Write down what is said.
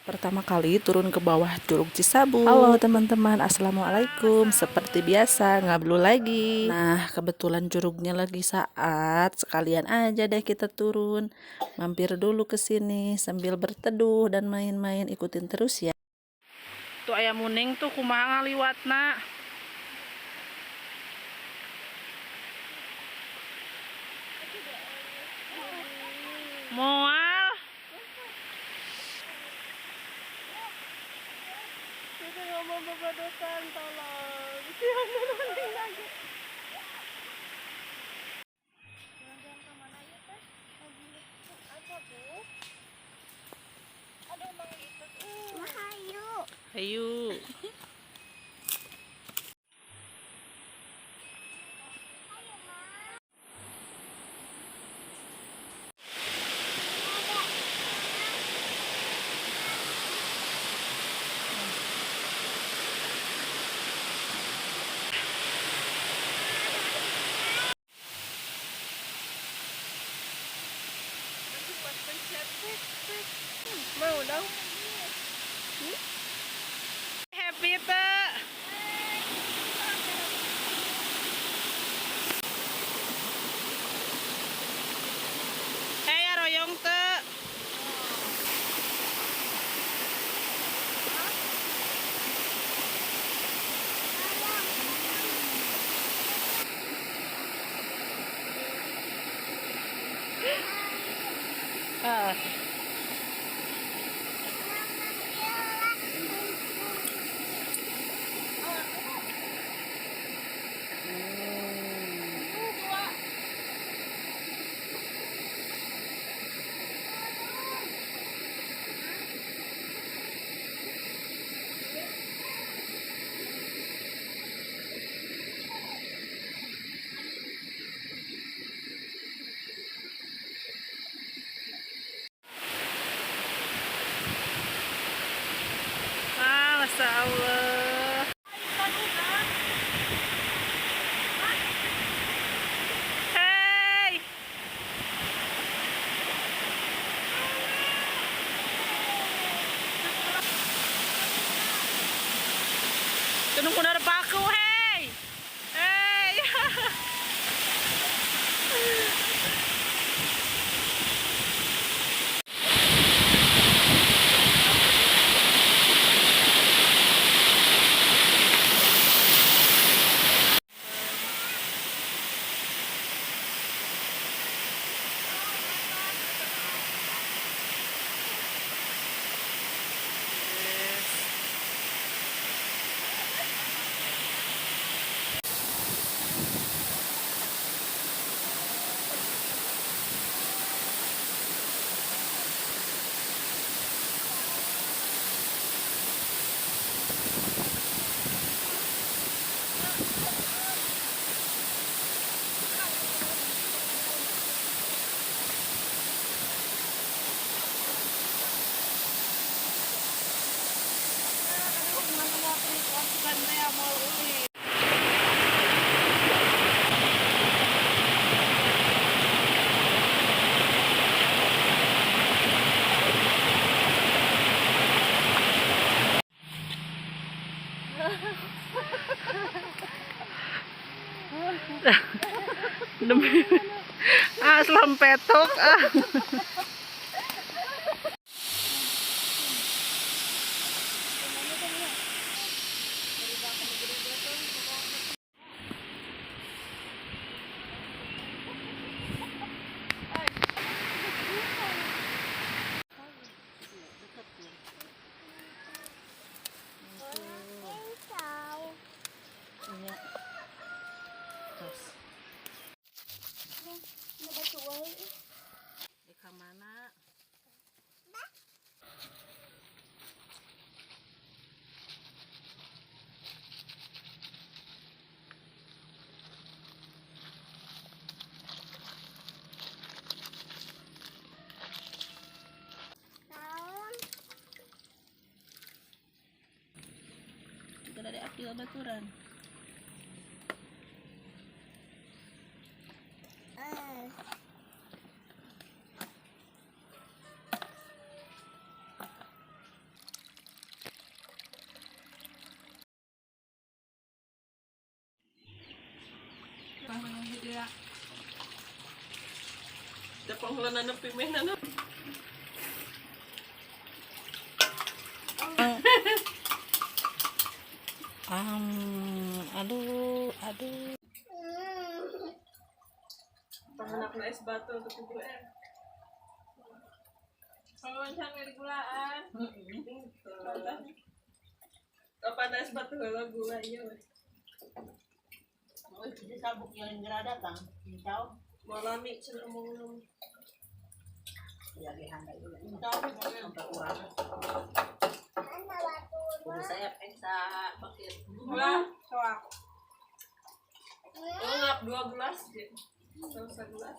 Pertama kali turun ke bawah Curug Cisabu. Halo teman-teman, assalamualaikum. Seperti biasa, ngablu lagi. Nah, kebetulan curugnya lagi saat, sekalian aja deh kita turun. Mampir dulu ke sini sambil berteduh dan main-main. Ikutin terus ya. Tuh ayam muning tuh kumaha ngaliwatna. Moal. Kita ngomong bebadokan, tolong. Ayo. Mau dong. Happy tuh. Hey royong tuh. Ah. Masya Allah. Hey. Tunong ko na paku, hey. Hey. Demi aslam petok ah. Di kamana? Kita dari api baturan. Kalau nanam pimeh nanam. Aduh. Panganak na es batu untuk ibu kalau macam dari gulaan. Apa na es batu kalau gula iya. Oh, itu sabuk yang datang. Tahu? Malami cina ngomong. Ya, handa juga. Tahu sampai kurang. Udah saya peksa pakai Gula, soak. Oh, ngap 2 gelas deh. 1 gelas.